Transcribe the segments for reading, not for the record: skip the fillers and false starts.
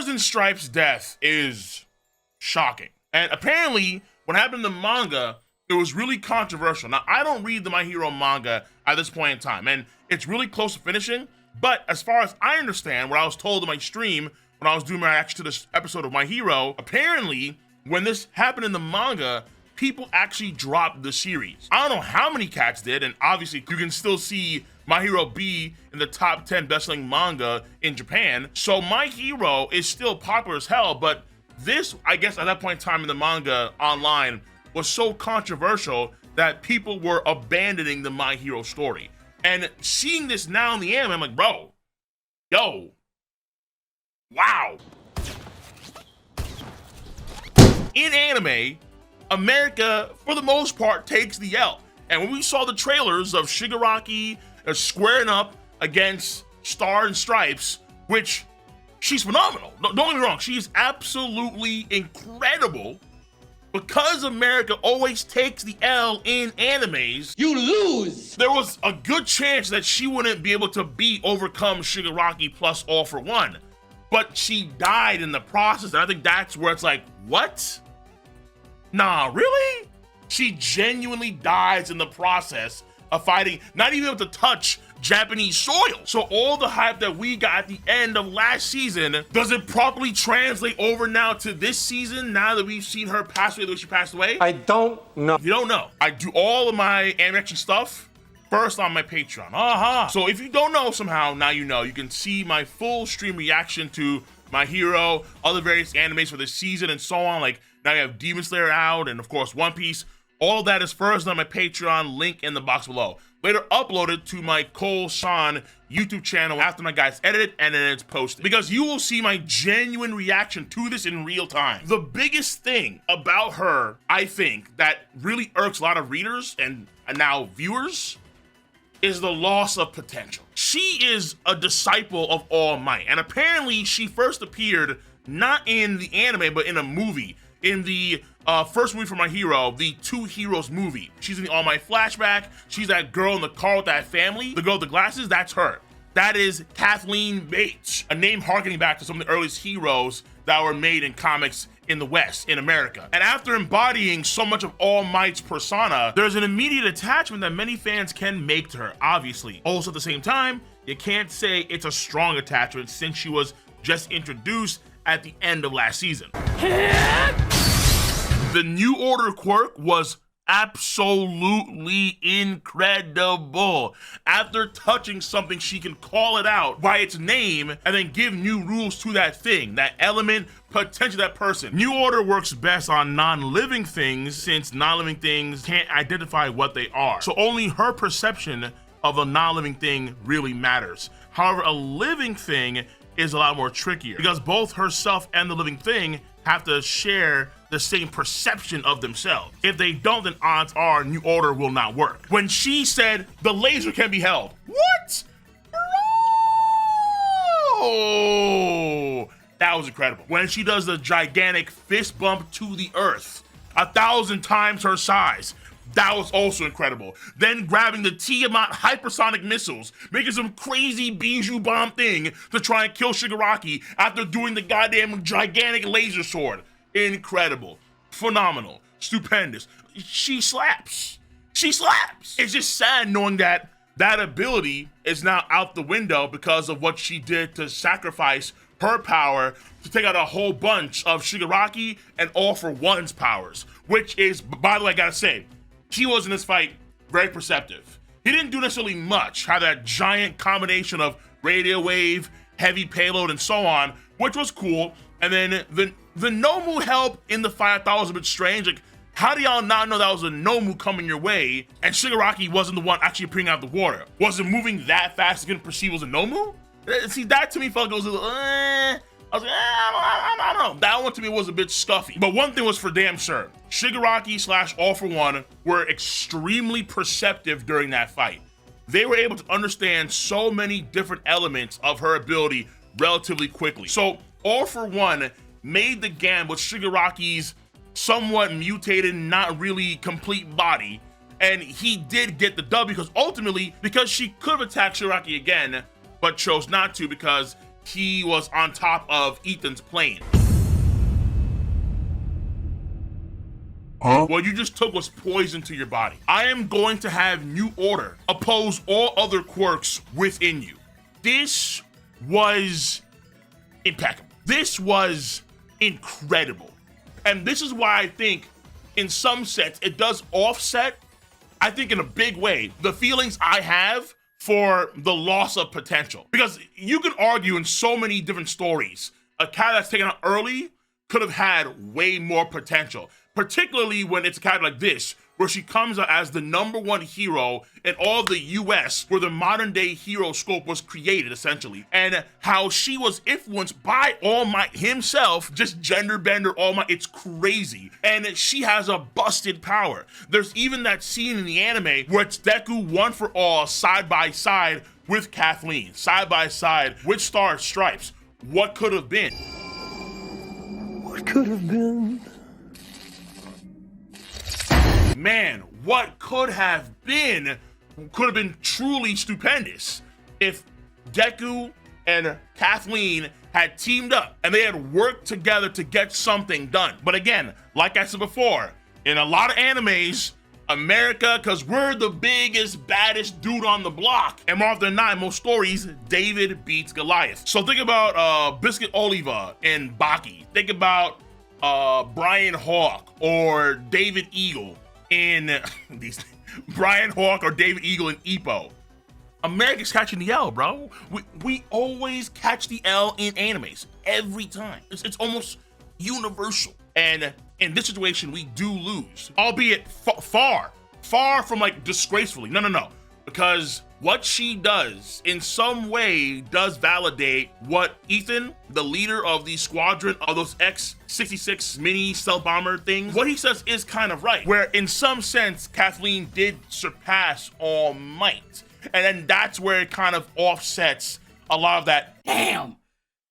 Stars and Stripes' death is shocking. And apparently, what happened in the manga, it was really controversial. Now, I don't read the My Hero manga at this point in time, and it's really close to finishing, but as far as I understand, what I was told in my stream when I was doing my reaction to this episode of My Hero, apparently, when this happened in the manga, people actually dropped the series. I don't know how many cats did, and obviously you can still see My Hero be in the top 10 best-selling manga in Japan, so My Hero is still popular as hell, but this, I guess at that point in time in the manga online, was so controversial that people were abandoning the My Hero story. And seeing this now in the anime, I'm like, bro, yo, wow. In anime, America, for the most part, takes the L. And when we saw the trailers of Shigaraki squaring up against Star and Stripes, which she's phenomenal. Don't get me wrong, she's absolutely incredible. Because America always takes the L in animes, you lose. There was a good chance that she wouldn't be able to overcome Shigaraki plus All For One, but she died in the process, and I think that's where it's like, what? Nah, really? She genuinely dies in the process of fighting, not even able to touch Japanese soil. So all the hype that we got at the end of last season, does it properly translate over now to this season, now that we've seen her pass away the way she passed away? I don't know. If you don't know, I do all of my animation stuff first on my Patreon. So if you don't know somehow, now you know. You can see my full stream reaction to My Hero, other various animes for this season and so on. Like now you have Demon Slayer out, and of course One Piece. All of that is first on my Patreon, link in the box below. Later uploaded to my Cole Sean YouTube channel after my guys edit it and then it's posted. Because you will see my genuine reaction to this in real time. The biggest thing about her, I think, that really irks a lot of readers and now viewers is the loss of potential. She is a disciple of All Might, and apparently she first appeared not in the anime, but in a movie. In the first movie for My Hero, the Two Heroes movie. She's in the All Might flashback. She's that girl in the car with that family. The girl with the glasses, that's her. That is Kathleen Bates, a name harkening back to some of the earliest heroes that were made in comics in the West, in America. And after embodying so much of All Might's persona, there's an immediate attachment that many fans can make to her, obviously. Also at the same time, you can't say it's a strong attachment since she was just introduced at the end of last season. The New Order Quirk was absolutely incredible. After touching something, she can call it out by its name and then give new rules to that thing, that element, potential, that person. New Order works best on non-living things since non-living things can't identify what they are. So only her perception of a non-living thing really matters. However, a living thing is a lot more trickier because both herself and the living thing have to share the same perception of themselves. If they don't, then odds are New Order will not work. When she said the laser can be held, what? Bro! That was incredible. When she does the gigantic fist bump to the earth, 1,000 times her size, that was also incredible. Then grabbing the Tiamat hypersonic missiles, making some crazy Bijou bomb thing to try and kill Shigaraki after doing the goddamn gigantic laser sword. Incredible. Phenomenal. Stupendous. She slaps. She slaps. It's just sad knowing that that ability is now out the window because of what she did to sacrifice her power to take out a whole bunch of Shigaraki and All For One's powers, which is, by the way, I gotta say, he was in this fight very perceptive. He didn't do necessarily much, had that giant combination of radio wave, heavy payload, and so on, which was cool. And then the Nomu help in the fight I thought was a bit strange. Like, how do y'all not know that was a Nomu coming your way and Shigaraki wasn't the one actually appearing out of the water? Was it moving that fast you couldn't perceive it was a Nomu? See, that to me felt like it was a little, I was like, I don't know. That one to me was a bit scuffy. But one thing was for damn sure. Shigaraki / All For One were extremely perceptive during that fight. They were able to understand so many different elements of her ability relatively quickly. So All For One made the game with Shigaraki's somewhat mutated, not really complete body. And he did get the W because ultimately, because she could have attacked Shigaraki again, but chose not to because he was on top of Ethan's plane. Huh? What you just took was poison to your body. I am going to have New Order oppose all other quirks within you. This was impeccable. This was incredible. And this is why I think, in some sense, it does offset, I think in a big way, the feelings I have for the loss of potential. Because you can argue in so many different stories, a character that's taken out early could have had way more potential, particularly when it's a character like this, where she comes out as the #1 hero in all the US, where the modern day hero scope was created essentially, and how she was influenced by All Might himself, just gender bender All Might. It's crazy. And she has a busted power. There's even that scene in the anime where it's Deku one for all side by side with Kathleen, side by side with Star Stripes. What could have been? What could have been? Man, what could have been truly stupendous if Deku and Kathleen had teamed up and they had worked together to get something done. But again, like I said before, in a lot of animes, America, because we're the biggest, baddest dude on the block, and more often than not, in most stories, David beats Goliath. So think about Biscuit Oliva and Baki. Think about Brian Hawk or David Eagle in these Brian Hawk or David Eagle in Ippo. America's catching the L, bro. We always catch the L in animes every time. It's almost universal. And in this situation, we do lose, albeit far from like disgracefully. No. Because what she does in some way does validate what Ethan, the leader of the squadron of those X-66 mini stealth bomber things, what he says is kind of right, where in some sense, Kathleen did surpass All Might. And then that's where it kind of offsets a lot of that. Damn,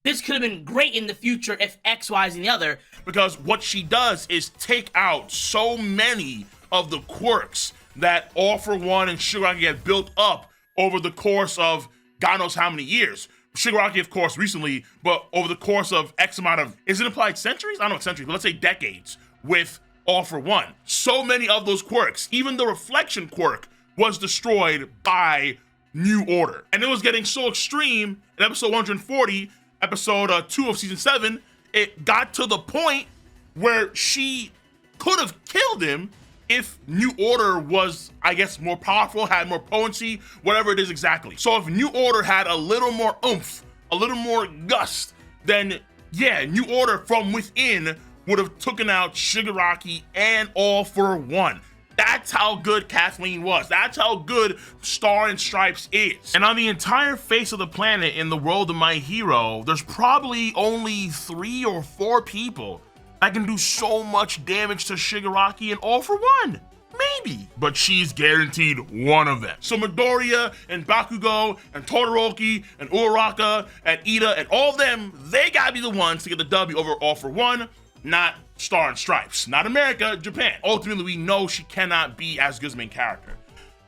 this could have been great in the future if X, Y, and the other. Because what she does is take out so many of the quirks that All For One and Shigaraki had built up over the course of God knows how many years. Shigaraki, of course, recently, but over the course of X amount of, is it implied centuries? I don't know, centuries, but let's say decades with All For One. So many of those quirks, even the reflection quirk, was destroyed by New Order. And it was getting so extreme in episode 140, episode 2 of season 7, it got to the point where she could have killed him if New Order was, I guess, more powerful, had more potency, whatever it is exactly. So if New Order had a little more oomph, a little more gust, then yeah, New Order from within would have taken out Shigaraki and All For One. That's how good Kathleen was. That's how good Star and Stripes is. And on the entire face of the planet in the world of My Hero, there's probably only 3 or 4 people that can do so much damage to Shigaraki and All For One. Maybe. But she's guaranteed one of them. So Midoriya and Bakugo and Todoroki and Uraraka and Ida and all of them, they gotta be the ones to get the W over All For One, not Star and Stripes, not America, Japan. Ultimately, we know she cannot be as good as main character.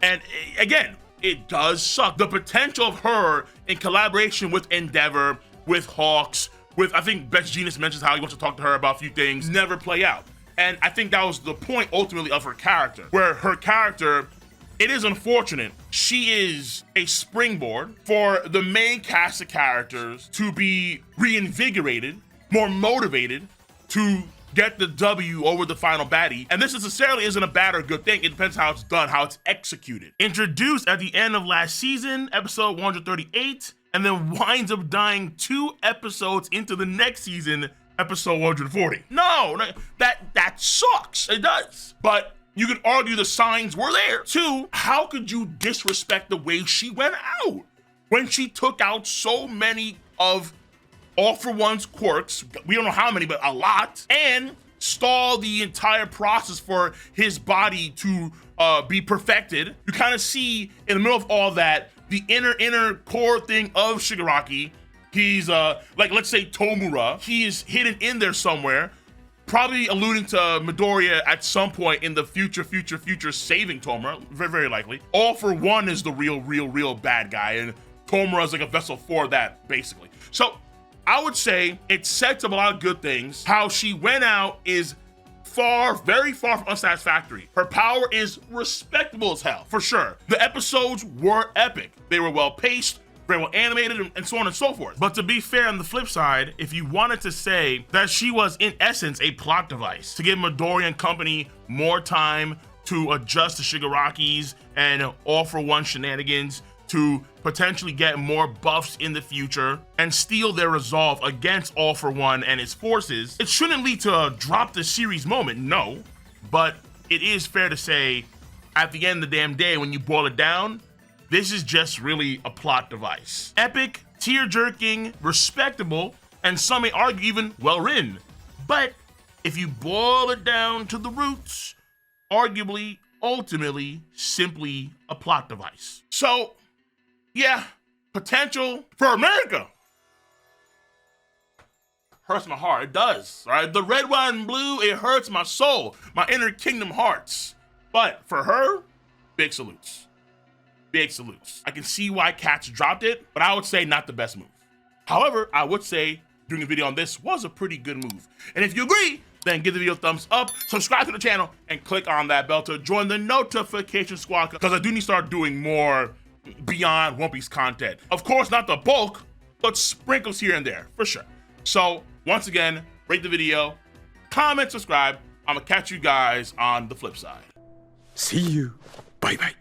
And again, it does suck. The potential of her in collaboration with Endeavor, with Hawks, with, I think Best Genius mentions how he wants to talk to her about a few things, never play out. And I think that was the point ultimately of her character, where her character, it is unfortunate, she is a springboard for the main cast of characters to be reinvigorated, more motivated to get the W over the final baddie. And this necessarily isn't a bad or good thing. It depends how it's done, how it's executed. Introduced at the end of last season, episode 138, and then winds up dying 2 episodes into the next season, episode 140. No, that sucks. It does. But you could argue the signs were there. 2, how could you disrespect the way she went out when she took out so many of All For One's quirks, we don't know how many, but a lot, and stall the entire process for his body to be perfected? You kind of see in the middle of all that, the inner core thing of Shigaraki. He's like, let's say Tomura, he is hidden in there somewhere, probably alluding to Midoriya at some point in the future saving Tomura, very, very likely. All For One is the real bad guy, and Tomura is like a vessel for that, basically. So I would say it sets up a lot of good things. How she went out is very far from unsatisfactory. Her power is respectable as hell, for sure. The episodes were epic. They were well paced, very well animated, and so on and so forth. But to be fair, on the flip side, if you wanted to say that she was in essence a plot device to give Midori and company more time to adjust to Shigaraki's and All for One shenanigans, to potentially get more buffs in the future and steal their resolve against All for One and his forces, it shouldn't lead to a drop the series moment, no. But it is fair to say, at the end of the damn day, when you boil it down, this is just really a plot device. Epic, tear-jerking, respectable, and some may argue even well-written. But if you boil it down to the roots, arguably, ultimately, simply a plot device. So, yeah, potential for America. Hurts my heart, it does, right? The red, white, and blue, it hurts my soul, my inner kingdom hearts. But for her, big salutes. Big salutes. I can see why Cats dropped it, but I would say not the best move. However, I would say doing a video on this was a pretty good move. And if you agree, then give the video a thumbs up, subscribe to the channel, and click on that bell to join the notification squad, because I do need to start doing more beyond One Piece content. Of course, not the bulk, but sprinkles here and there, for sure. So, once again, rate the video, comment, subscribe. I'm gonna catch you guys on the flip side. See you. Bye bye.